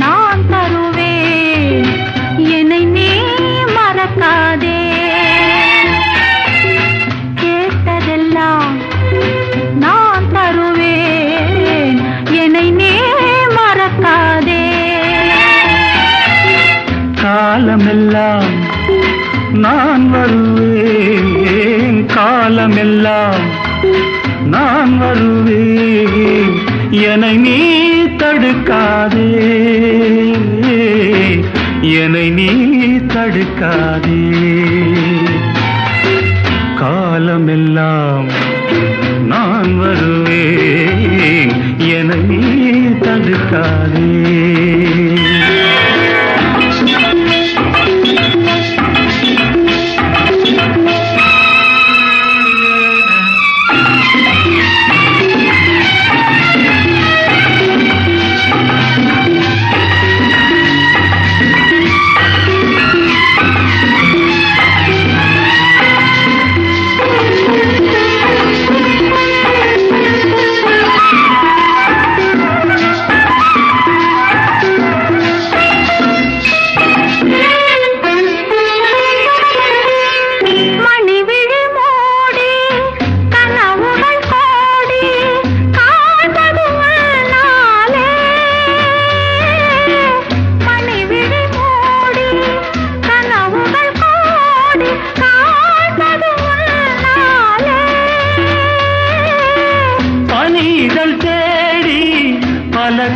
நான் தருவேன், என்னை நீ மறக்காதே. கேட்டதெல்லாம் நான் தருவேன், என்னை நீ மறக்காதே. காலமெல்லாம் நான் வருவேன், காலமெல்லாம் நான் வருவேன், என்னை நீ தடுக்காதே, என்னை நீ தடுக்காதே. காலமெல்லாம் நான் வருவேன், என்னை நீ தடுக்காதே.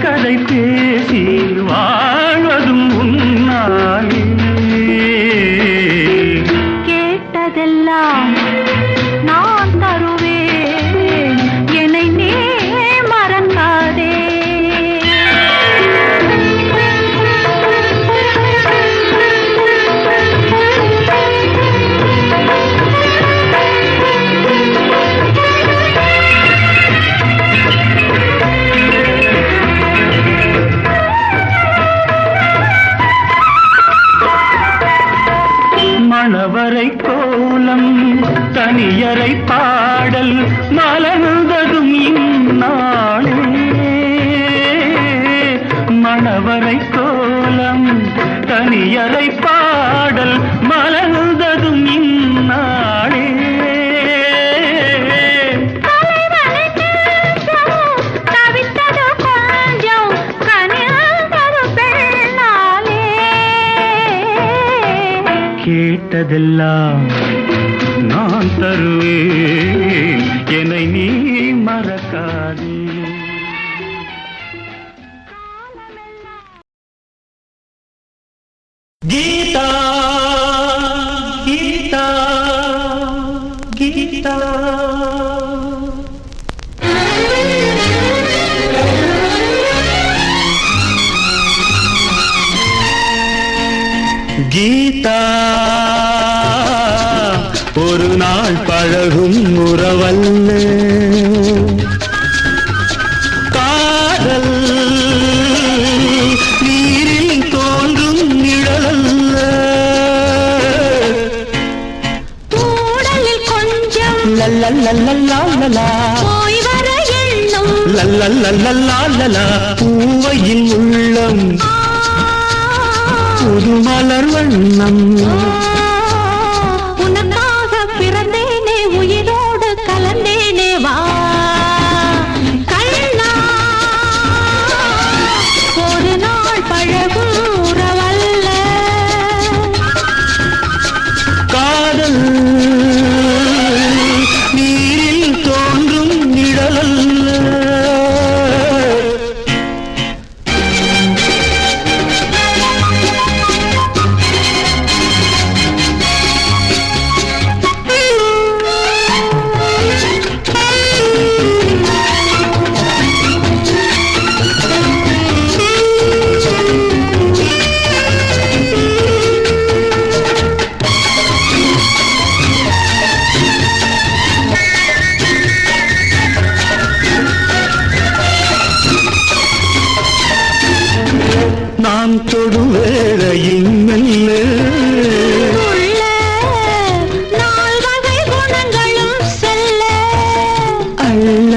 கதை பேசி வாழ்வதும் உன்னாலே. கேட்டதெல்லாம் நான் தருவேன், என்னை நீ மறக்காதே. மணவரை கோலம் தனியரை பாடல் மலர்ந்ததும் இந்நாளே. மணவரை கோலம் தனியரை பாடல் மலர்ந்ததும் இந்நாளே. கேட்டதெல்லாம் நான் தருவேன், என்னை நீ மறக்காதே. கீதா கீதா கீதா கீதா ஒரு நாள் பழகும் உறவல்ல, காதல் நீரில் தோன்றும் நிழலல்ல. கூடலில் கொஞ்சம் லல்லல்லல்லல்லா போய் வர எண்ணம், லல்லல்லல்லல்லா பூவையின் உள்ளம் புது மலர் வண்ணம். உனக்காக பிறந்தேனே, உயிரோடு கலந்தேனே, வா கண்ணா. ஒரு நாள் பழகும் உறவல்ல, காதல் நீரில் தோன்றும் நிழலல்ல. நான் தொடும் வேளையில் மெல்ல உள்ள நால்வகை குணங்களும் செல்ல அள்ள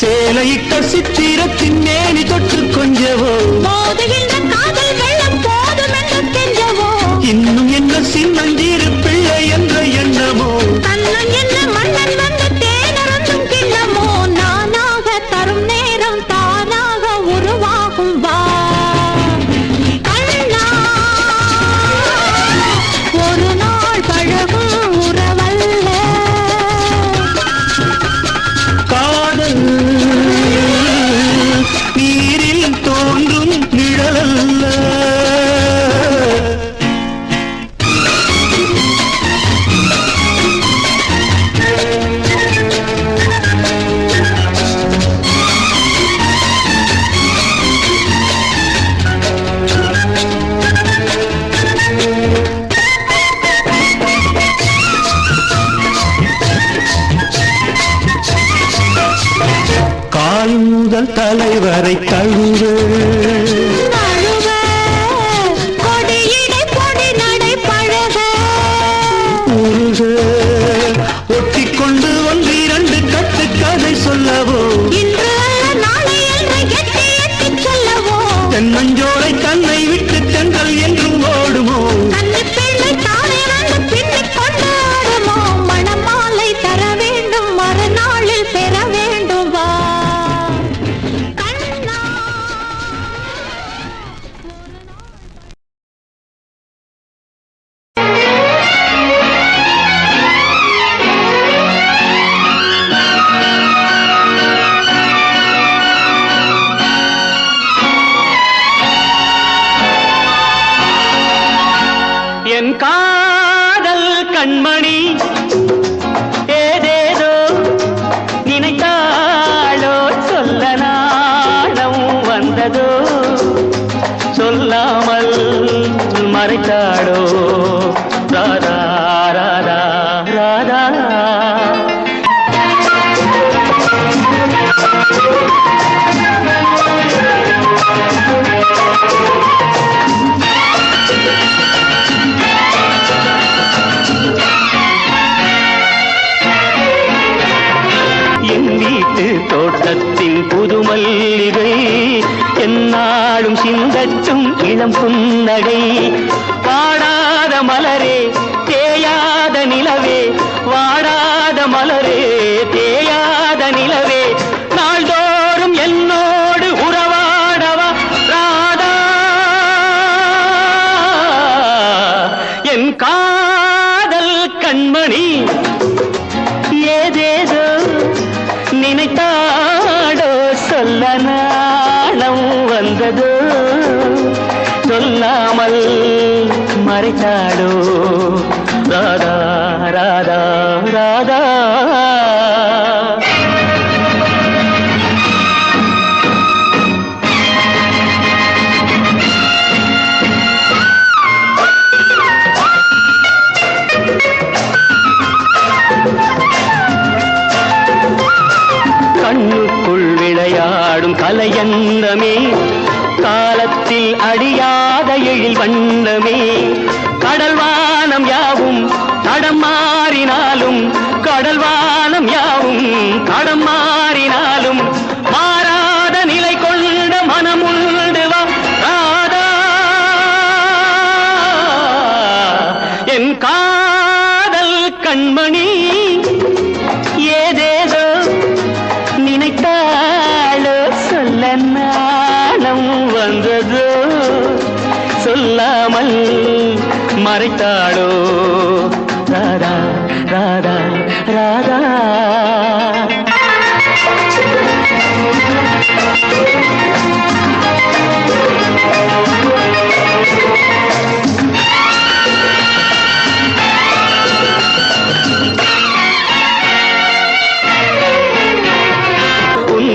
சேலையிட்ட சித்திரத்தின் மேனி தொட்டு கொஞ்சவோ மோதுகின்ற காதல் வெள்ளம் போதும் என்று கெஞ்சவோ இன்னும் என்ன சின்னஞ்சிறு பிள்ளை என்ற எண்ணமோ தன்னன் என்ன மன்னன் வந்து தேனருந்தும் கிண்ணமோ நானாக தரும் நேரம் தானாக உருவாகும் வா கண்ணா ஒரு நாள் பழகும் உறவல்ல காதல் நீரில் தோன்றும் நிழலல்ல கால் முதல் தலைவரை தழுவ நழுவ கொடியிடை பொடி நடை பழக உருக ஒட்டிக்கொண்டு ஒன்றிரண்டு கட்டு கதை சொல்லவோ இன்று அல்ல நாளை என்று எட்டி எட்டி சொல்லவோ தென்னஞ்சோலை தன்னை விட்டு தென்றல் என்றும் ஓடுமோ கன்னி பிள்ளை தானே வந்து பின்னிக் கொண்டு ஆடுமோ மணமாலை தர வேண்டும் மறுநாளில் பெற வேண்டும் வா கண்ணா என் காதல் கண்மணி ஏதேதோ நினைத்தாளோ சொல்ல நாணம் வந்ததோ சொல்லாமல் மறைத்தாளோ ராதா ராதா ராதா என் வீட்டு தோட்டத்தின் புது மல்லிகை என்னாலும் சிந்தட்டும் இளம் புன்னகை வாடாத மலரே தேயாத நிலவே வாடாத மலரே தேயாத நிலவே நாள்தோறும் என்னோடு உறவாடவா ராதா என் காதல் கண்மணி ஏதேதோ நினைத்தாடோ சொல்ல நாளம் வந்ததோ சொல்லாமல் மறைத்தாடோ ராதா ராதா ராதா கண்ணுக்குள் விளையாடும் கலையன்னமே காலத்தில் அழியாத எழில் வண்ணமே கடல்வானம் யாவும் தடம் மாறினாலும் கடல்வானம் யாவும் தடம் மாறினாலும் மாறாத நிலை கொண்ட மனமுண்டு வா ராதா என் காதல் கண்மணி ஏதேதோ நினைத்தாளோ சொல்ல நாளம் வந்ததோ சொல்லாமல் மறைத்தாளோ ராதா ராதா ராதா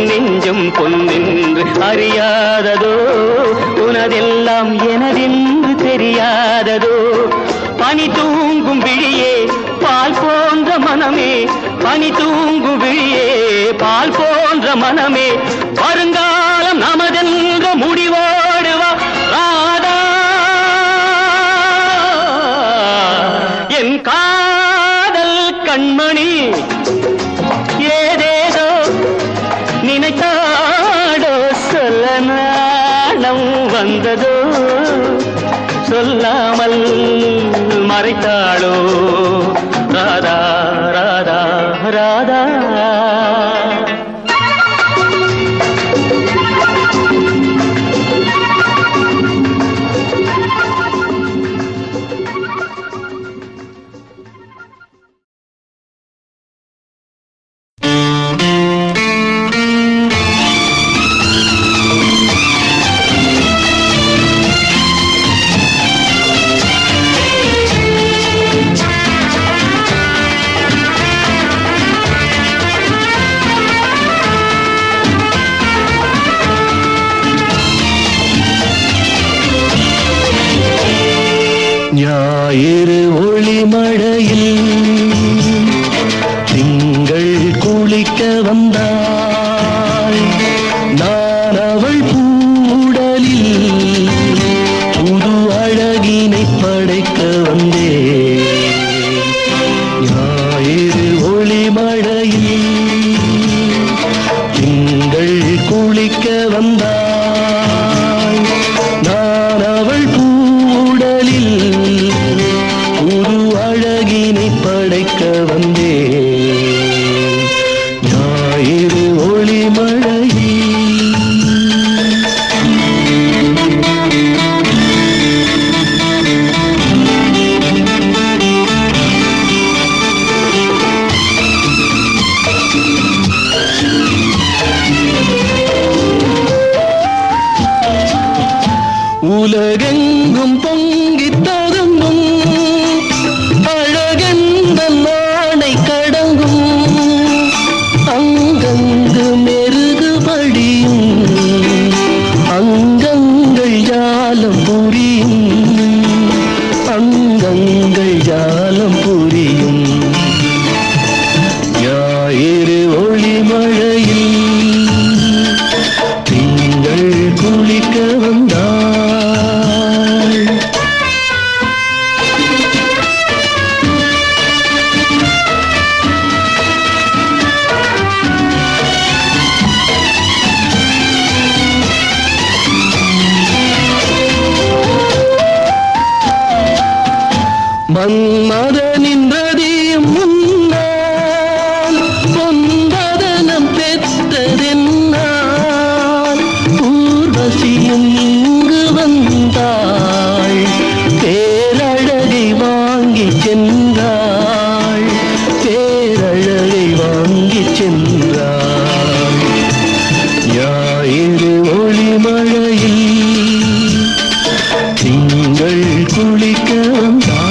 நெஞ்சம் பொன்னென்று அறியாததோ உனதெல்லாம் எனதென்று தெரியாததோ பனி தூங்கும் விழியே பால் போன்ற மனமே பனி தூங்கும் விழியே பால் போன்ற மனமே வருங்காலம் நமதென்ற முடிவோடு வா மனம் வந்ததோ சொல்லாமல் மறைத்தாளோ ராதா ராதா ராதா. ஞாயிறு ஒளி மழையில் திங்கள் குளிக்க வந்தாள். நான் அவள் கூடலில் புது அழகினை படைக்க வந்தேன். ஞாயிறு ஒளி மழையில் திங்கள் குளிக்க வந்தாள். நான் அவள் புது அழகினை படைக்க வந்தேன். ஞாயிறு ஒளி மழையில் உலகெங்கும் பொங்கித் ததும்பும் அழகெந்த நாணை கடங்கும். அங்கங்கு மெருகு படியும் அங்கங்கள் ஜாலம் புரியும். அங்கங்கள் ஜாலம் புரியும். ஞாயிறு ஒளி மழையில் திங்கள் குளிக்க வந்தாள். மன்மதனின் ரதியும் முன்னால் பொன்பதனம் பெற்றதென்னால். ஊர்வசியும் இங்கு வந்தாள். பேரழகை வாங்கி சென்றாள். பேரழகை வாங்கி சென்றாள். ஞாயிறு ஒளி மழையில் திங்கள் குளிக்க வந்தாள்.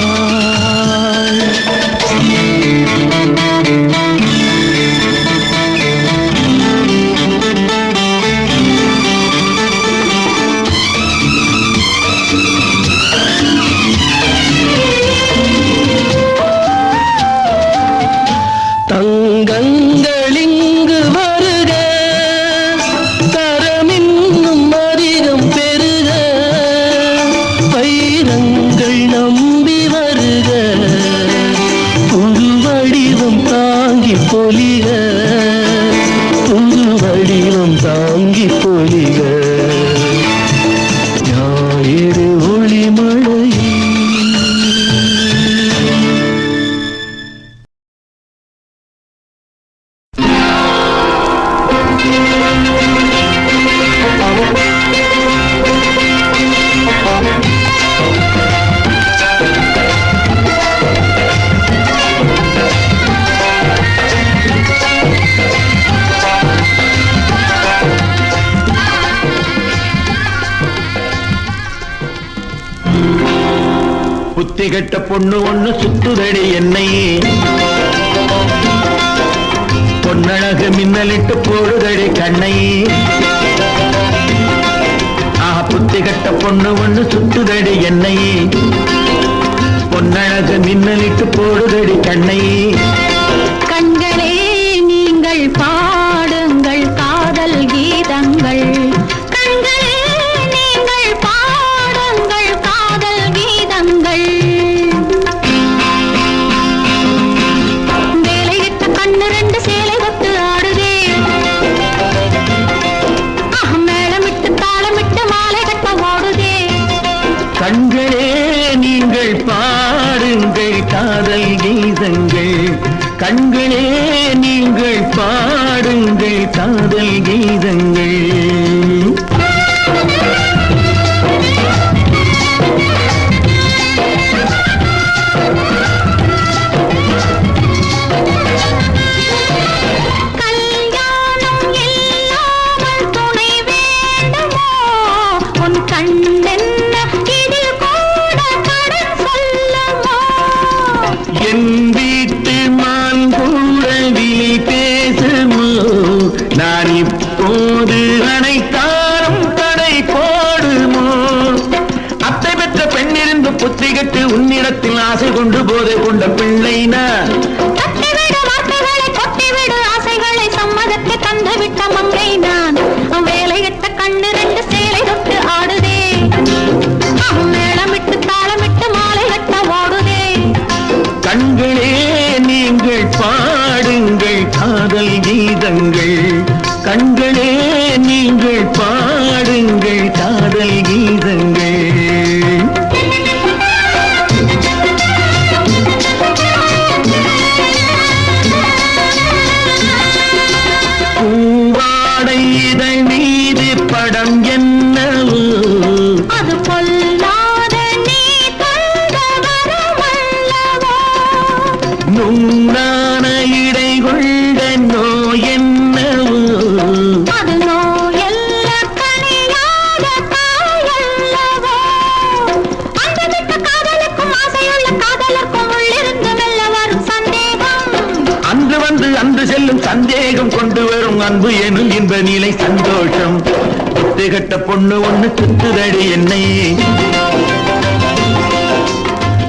தங்கங்களிங்கு வருக தரமின்னும் அதிகம் பெருக. வைரங்கள் நம்பி வருக புது வடிவம் தாங்கி பொலிக. புது வடிவம் தாங்கி பொலிக. ஞாயிறு ஒளி மழையில் புத்தி கெட்ட பொண்ணு ஒண்ணு சுத்துதடி என்னை. பொன்னழகு மின்னலிட்டு போடுதடி கண்ணை. புத்தி கெட்ட பொண்ணு ஒண்ணு சுத்துதடி என்னை. பொன்னழகு மின்னலிட்டு போடுதடி கண்ணை. கண்களே நீங்கள் பாடுங்கள் காதல் கீதங்கள். கண்களே நீங்கள் பாடுங்கள் காதல் கீதங்கள். வேலையிட்ட கண்ணு ரெண்டு சேலை கொத்து ஆடுதே. மேளமிட்டு தாளமிட்டு மாலை கண்களே நீங்கள் பாடுங்கள் காதல் கீதங்கள். நான் இப்போது அனைத்தாரும் தடை போடுமோ? அத்தை பெற்ற பெண்ணிருந்து புத்தி கட்டு உன்னிடத்தில் ஆசை கொண்டு போதை கொண்ட பிள்ளை நான். தட்டிவிடு வார்த்தைகளை கொட்டிவிடு ஆசைகளை சம்மதத்தை தந்துவிட்ட மங்கை நான். வேலையிட்ட கண்ணு ரெண்டு சேலை தொட்டு ஆடுதே, மேளமிட்டு தாளமிட்டு மாலை கட்ட ஓடுதே. கண்களே நீங்கள் பாடுங்கள் காதல் கீதங்கள். கண்களே நீங்கள் பாடுங்கள் காதல் கீதங்கள். பூவாடை இதழ் மீது படம் என்னவோ? அது பொல்லாத நீ தந்த வரமல்லவோ? நூறான இடை கொண்ட நோய் என்னவோ? அது நோயல்ல கனியாத தாயல்லவோ? அந்த விட்ட காதலுக்கும் ஆசையுள்ள காதலுக்கும் உள்ளிருந்து மெல்ல வரும் சந்தேகம். அன்று வந்து அன்று செல்லும் சந்தேகம் கொண்டு வரும் அன்பு எனும் இன்ப நிலை சந்தோஷம். புத்திகட்ட பொண்ணு ஒண்ணு சுத்துதடி என்னை,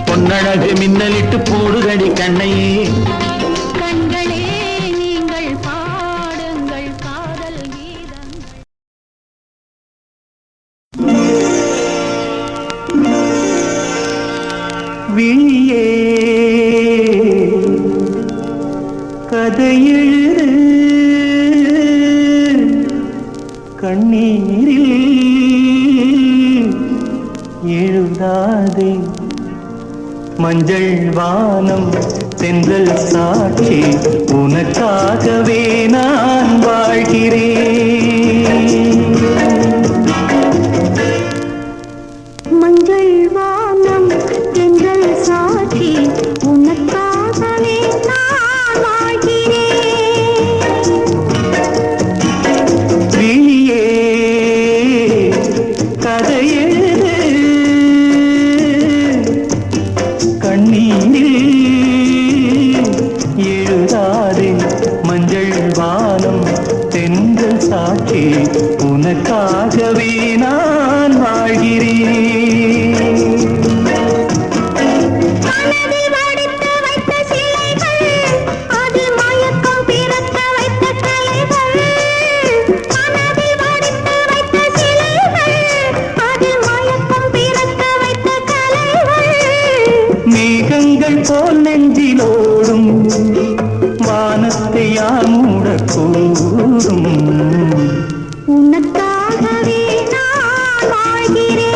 பொன்னழகு மின்னலிட்டு போடுதடி கண்ணையே. கண்களே நீங்கள் பாடுங்கள் காதல் கீதங்கள். விழியே கதையெழுது கண்ணீரில் எழுதாதே. மஞ்சள் வானம் தென்றல் சாட்சி உனக்காகவே நான் வாழ்கிறேன். மஞ்சள் வானம் தென்றல் சாட்சி உனக்காகவே நான் வாழ்கிறேன். விழியே கதையெழுது கண்ணீரில் எழுதாதே. மஞ்சள் வானம் தென்றல் சாட்சி உனக்காகவே நான் வாழ்கிறேன். மனதில் வடித்து வைத்த சிலைகள், அதில் மயக்கம் பிறக்க வைத்த கலைகள். மனதில் வடித்து வைத்த சிலைகள், அதில் மயக்கம் பிறக்க வைத்த கலைகள். மேகங்கள் போல் நெஞ்சிலோடும் வானத்தை யார் மூடக்கூடும்? உனக்காகவே நான் வாழ்கிறேன்.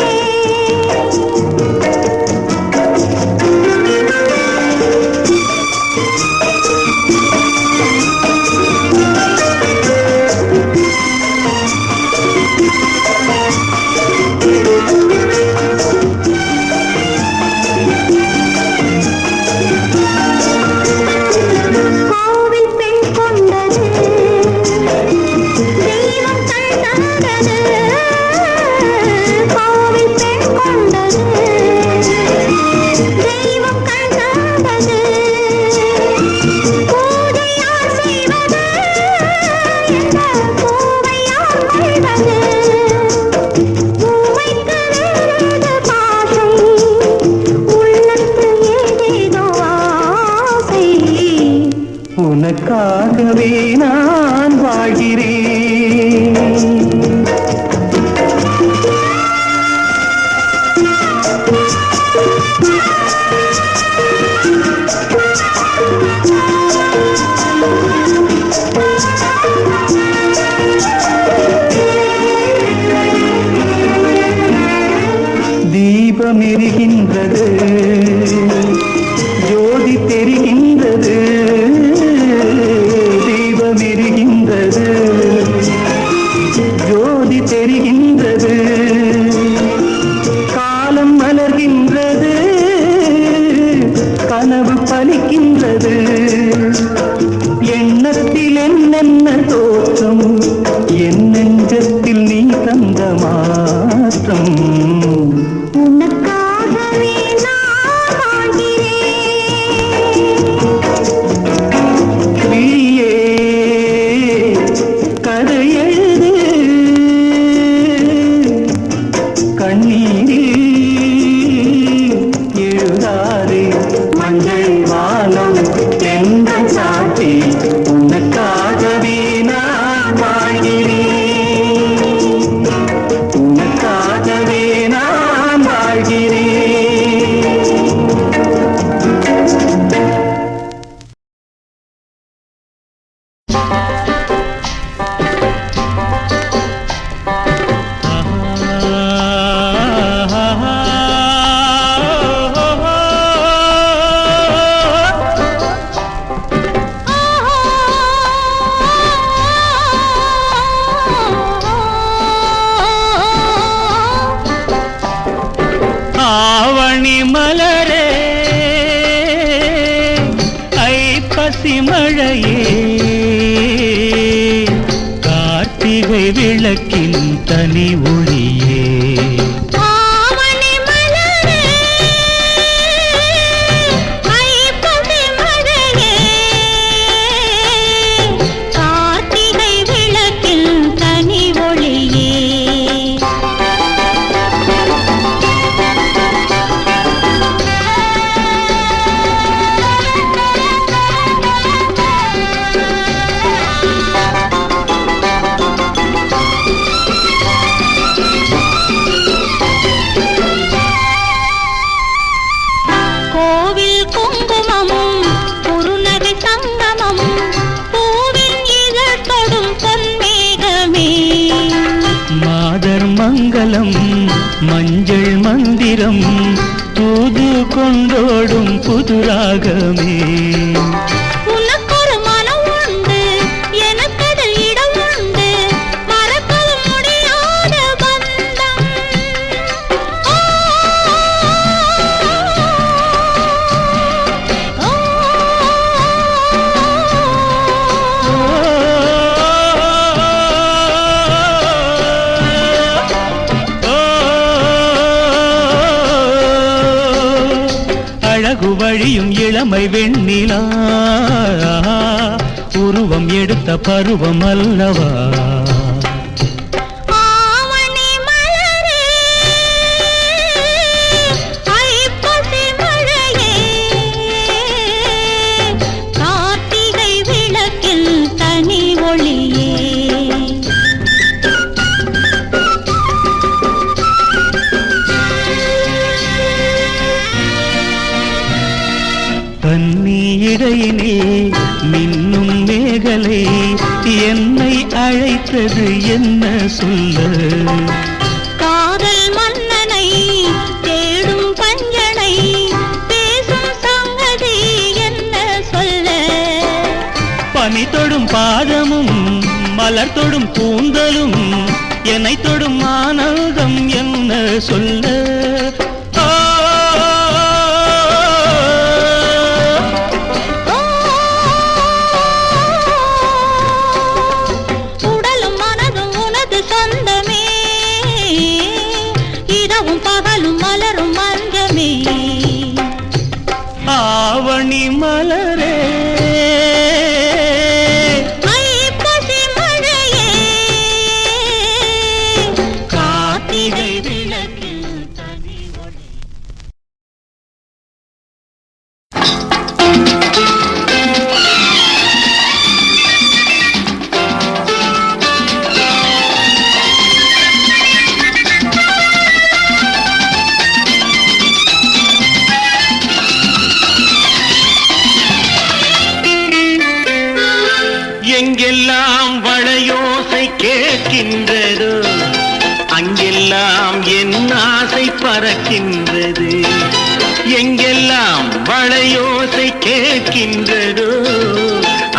கோவில் பெண் கொண்டது தெய்வம் கண்டது. கோவில் பெண் கொண்டது தெய்வம் கண்டது. பூஜையார் செய்வது இந்த பூவையார் கொள்வது. பூவைக்கு வேறு பாசை, உள்ளத்து ஏதேதோ ஆசை. உனக்காகவே நான் வாழ்கிறேன். தீபம் எரிகின்றது, ஜோதி தெரிகின்றது. உனக்காகவே நான் வாழ்கிறேன். கிளியே கதை எழுது கண்ணீரில் எழுதாதே மஞ்சள் வானம் தென்றல் சாட்சி உனக்காகவே நான் வாழ்கிறேன் உனக்காகவே நான் வாழ்கிறேன். ஆவணி மலரே ஐப்பசி மழையே கார்த்திகை விளக்கின் தனி ஒளியே ஆவணி மலரே ஐப்பசி மழையே கார்த்திகை விளக்கில் தனி ஒளியே கோவில் குங்குமமும் குறுநகை சங்கமமும் பூவின் இதழ் தொடும் பொன்மேகமே மாதர் மங்களம் மஞ்சள் மந்திரம் தூது கொண்டோடும் புதுராகமே உனக்கொரு மனம் உண்டு எனக்கது இடம் உண்டு மறப்பது முடியாத பந்தம் ஓ, ஓ, அழகு வழியும் இளமை வெண்ணிலா உருவம் எடுத்த பருவம் அல்லவா ஆவணி மலரே ஐப்பசி மழையே கார்த்திகை விளக்கில் தனி ஒளியே கன்னி இடையினே மின்னும் மேகலை என்னை அழைத்தது என்ன சொல்ல காதல் மன்னனை தேடும் பஞ்சனை பேசும் சங்கதி என்ன சொல்ல பனி தொடும் பாதமும் மலர் தொடும் கூந்தலும் என்னை தொடும் ஆனந்தம் என்ன சொல்ல ஆ, உடலும் மனதும் உனது சொந்தமே இரவும் பகலும் மலரும் மஞ்சமே ஆவணி மலரே ஐப்பசி மழையே கார்த்திகை விளக்கில் தனி ஒளி. எங்கெல்லாம் வளையோசை கேட்கின்றதோ அங்கெல்லாம் என் ஆசை பறக்கின்றது எங்கெல்லாம் வளையோசை கேட்கின்றதோ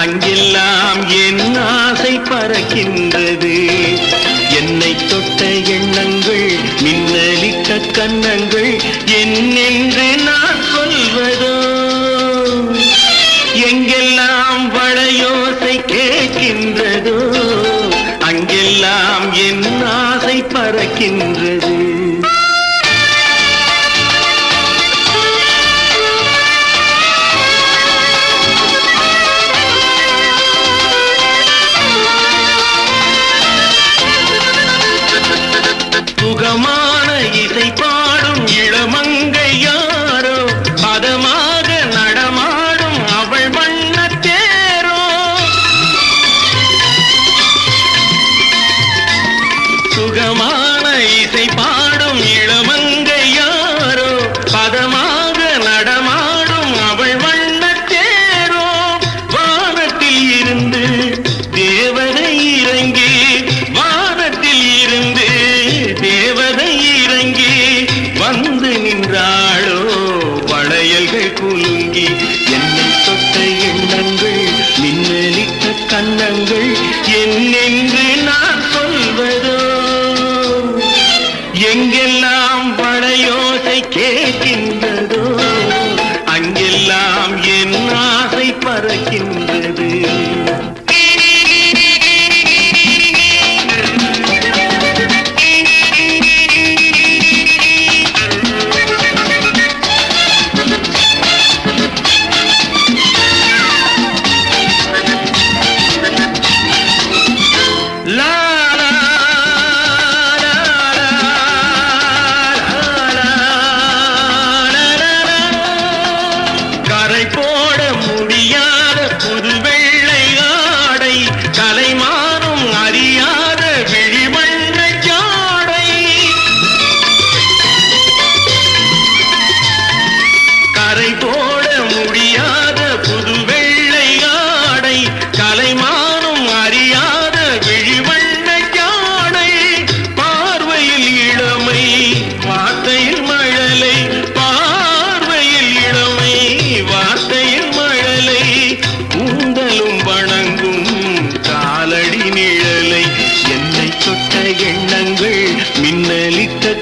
அங்கெல்லாம் என் ஆசை பறக்கின்றது என்னை தொட்ட எண்ணங்கள் மின்னலிட்ட கன்னங்கள் என்னென்று நான் சொல்வதோ எங்கெல்லாம் வளையோசை கேட்கின்றதோ அங்கெல்லாம் என் ஆசை பறக்கின்றது சுகமான இசை பாடும் இளமங்கை யாரோ பதமாக நடமாடும் அவள் வண்ணத்தேரோ சுகமான இசை பாடும் இளமங்கை யாரோ பதமாக நடமாடும் அவள் வண்ணத்தேரோ வானத்தில் இருந்து தேவதை இறங்கி வானத்தில் இருந்து தேவதை இறங்கி வந்து நின்றாளோ வளையல்கள் குலுங்கி என்னை தொட்ட எண்ணங்கள் மின்னலிட்ட கன்னங்கள் என்னென்று நான் சொல்வதோ எங்கெல்லாம் வளையோசை கேட்கின்றதோ அங்கெல்லாம் என் ஆசை பறக்கின்றது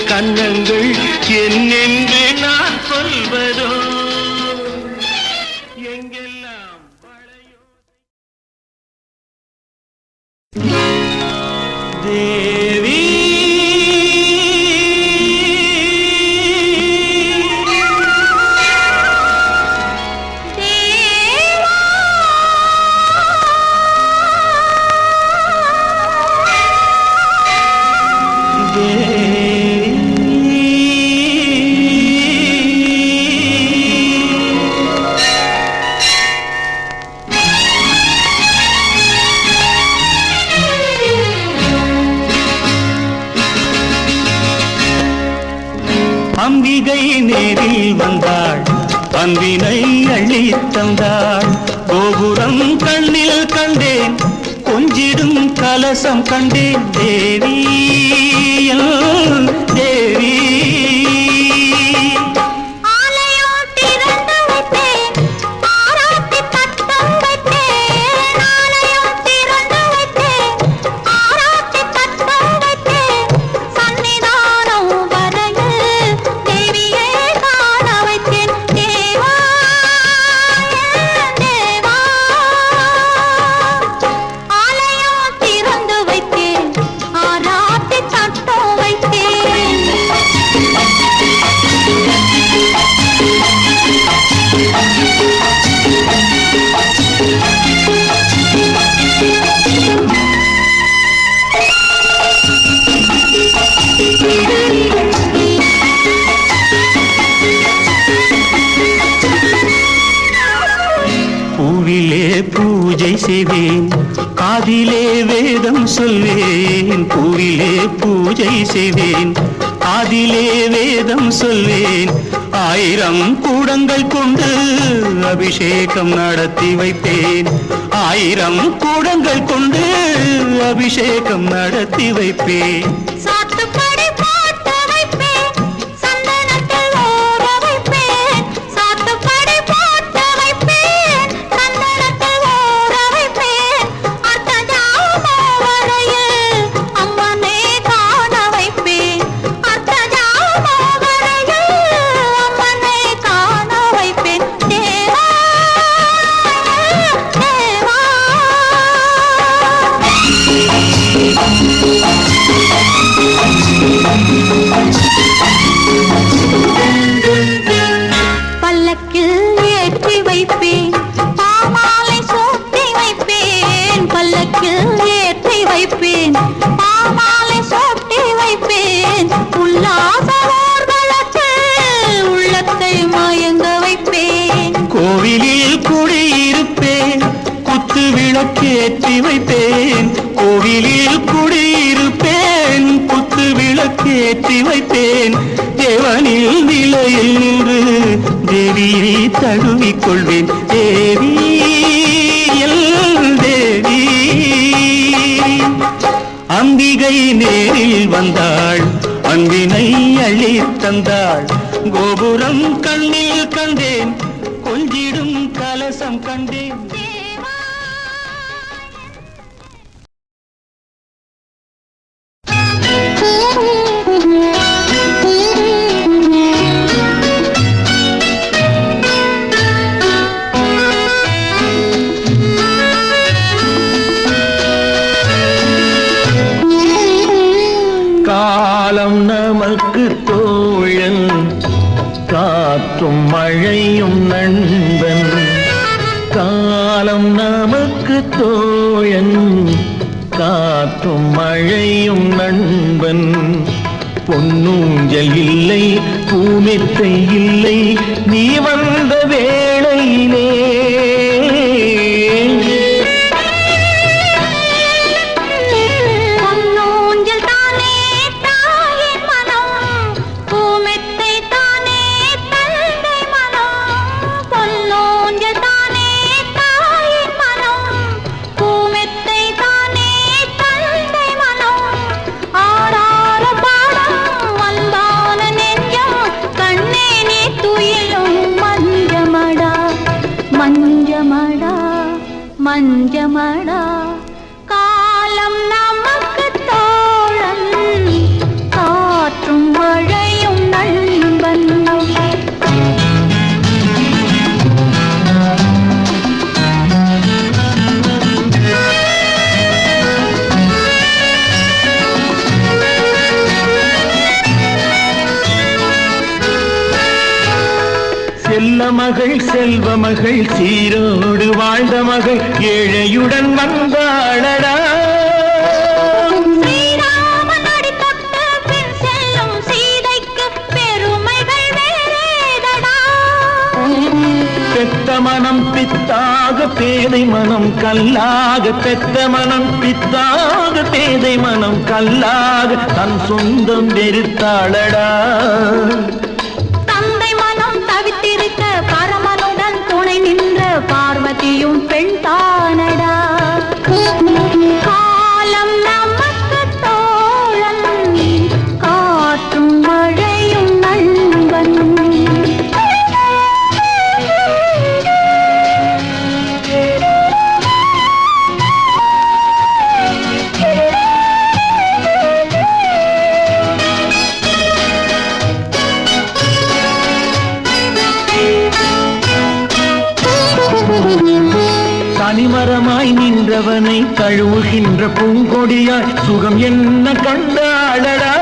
கண்ணங்கள் என்னென்று நான் சொல்வதோ எங்கெல்லாம் தேவி அம்பிகை நேரில் வந்தாள் அன்பினை அள்ளித் தந்தாள் கோபுரம் கண்ணில் கண்டேன் கொஞ்சிடும் கலசம் கண்டேன் தேவி தேவி பூவிலே பூஜை செய்வேன் காதிலே வேதம் சொல்வேன் பூவிலே பூஜை செய்வேன் காதிலே வேதம் சொல்வேன் 1000 கூடங்கள் கொண்டு அபிஷேகம் நடத்தி வைப்பேன் 1000 கூடங்கள் கொண்டு அபிஷேகம் நடத்தி வைப்பேன் விளக்கேற்றி வைப்பேன், கோவிலில் குடியிருப்பேன். குத்து விளக்கேற்றி வைப்பேன், தேவனில் நிலையில் நின்று தேவியை தழுவிக் கொள்வேன். தேவி எல் தேவி அம்பிகை நேரில் வந்தாள், அன்பினை அள்ளித் தந்தாள். கோபுரம் கண்ணில் கண்டேன், கொஞ்சிடும் கலசம் கண்டேன். காலம் நமக்கு தோழன், காற்றும் மழையும் நண்பன். காலம் நமக்கு தோழன், காற்றும் மழையும் நண்பன். பொன்னூஞ்சல் இல்லை, பூமெத்தை இல்லை, நீ வந்த வேளையிலே. மஞ்சமடா காலம் நமக்கு தோழன், காற்றும் மழையும் நண்பன். செல்ல மகள் செல்வ மகள், சீரோடு வாழ்ந்த மகள், ஏழையுடன் வந்தாளடா. ஸ்ரீராமன் அடித்தொட்டு பின் செல்லும் சீதைக்கு பெருமைகள் வேறேதடா. பெத்த மனம் பித்தாக பேதை மனம் கல்லாக, பெத்த மனம் பித்தாக பேதை மனம் கல்லாக, தன் சொந்தம் வெறுத்தாளடா. தவித்திருக்க பரமனுடன் துணை நின்ற பார்வதியும் பெண் தானடா. காலம் நமக்கு தோழன், காற்றும் மழையும் நண்பன். தனிமரமாய் நின்றவனை தழுவுகின்ற பூங்கொடியாய் சுகம் என்ன கண்டாளடா.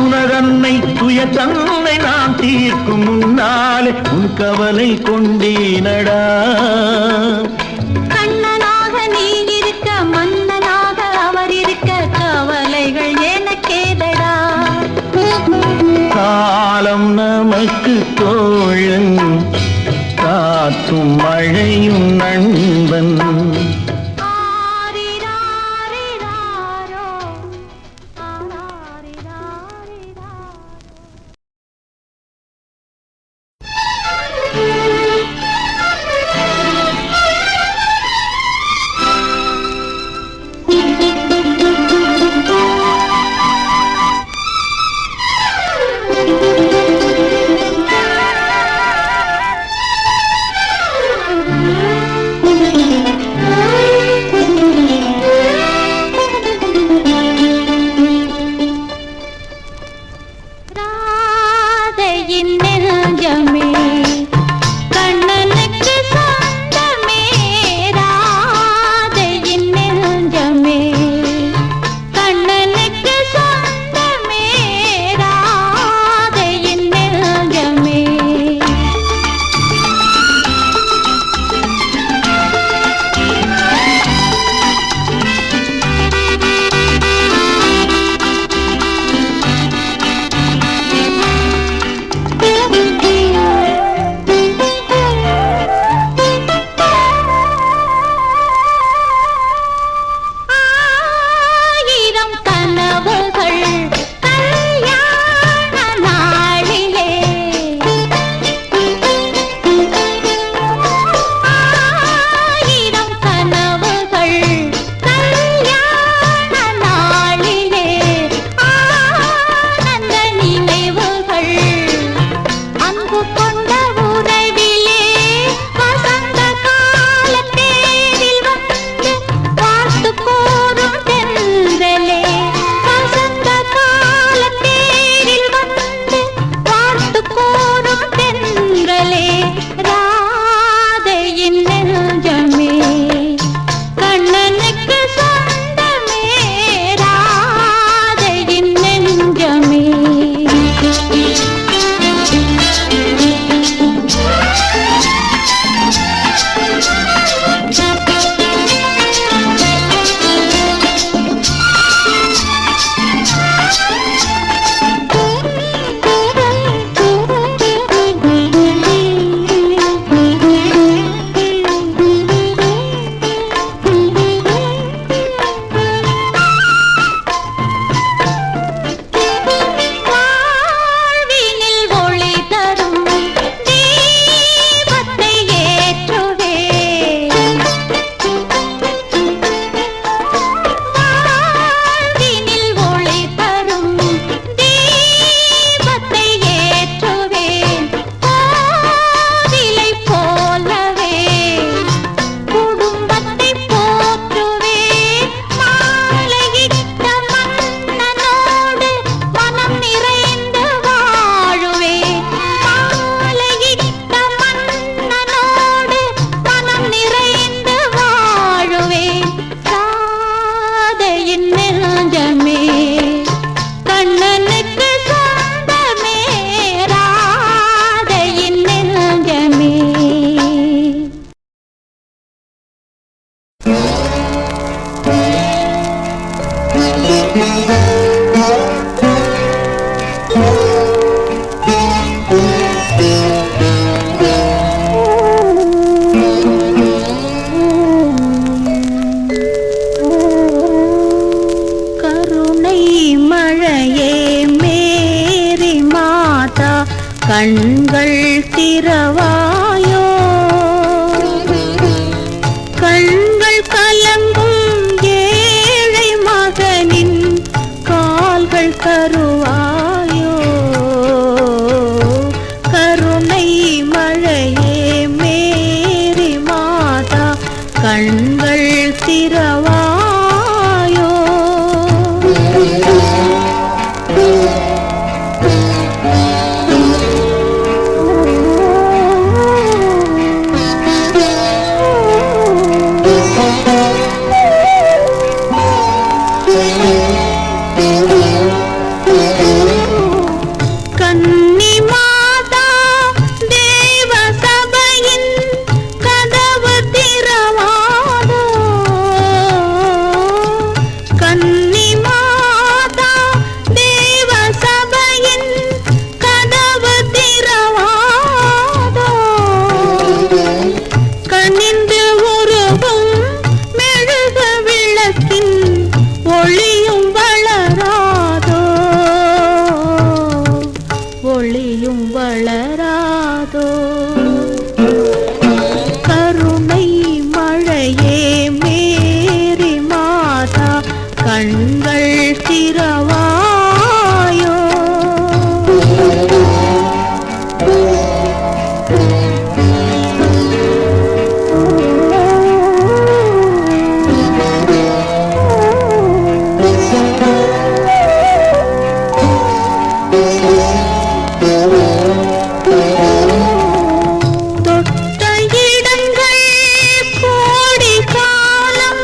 உனதன்னை துய தன்னை நான் தீர்க்கும் முன்னாலே உன் கவலை கொண்டேனடா. கண்ணனாக நீ இருக்க, மன்னனாக அவர் இருக்க, கவலைகள் எனக்கேதடா. காலம் நமக்கு தோழன், காற்றும் மழையும் நண்பன். கண்கள் திறவாயோ. கன்னி மாதா தேவ சபையின் கதவு திறவாதோ. கன்னி மாதா தேவ சபையின் கதவு திறவாதோ. கனிந்து உருகும் மெழுகு விளக்கின் ஒளியும் வளராதோ. ஒளியும் வளராதோ. கருணை மழையே மேரி மாதா கண்கள் திறவாயோ. தொட்ட இடங்கள் கோடி காலம்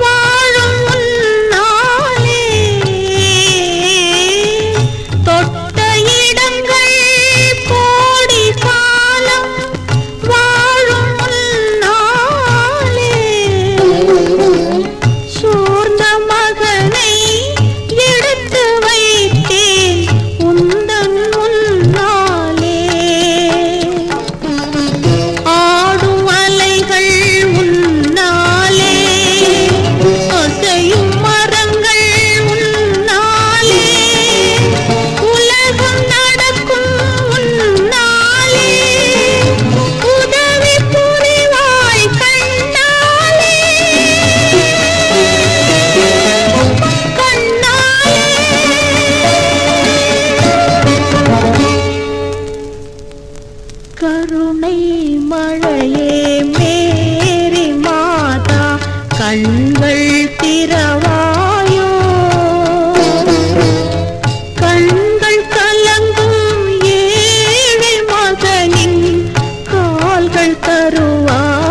வாழும் முன்னாலே. தொட்ட இடங்கள் கோடி காலம் வாழும் முன்னாலே. சோர்ந்த மகனை எடுத்து வைத்தேன் உந்தன் முன்னாலே. ஆடும் அலைகள் உன்னாலே. அசையும் மரங்கள் உன்னாலே. உலகம் நடக்கும் உன்னாலே. உதவி புரிவாய் கண்ணாலே. கண்ணாலே. கருணை மழையே மேரி மாதா கண்கள் திறவாயோ. கண்கள் கலங்கும் ஏழை மகனின் கால்கள் தருவாயோ.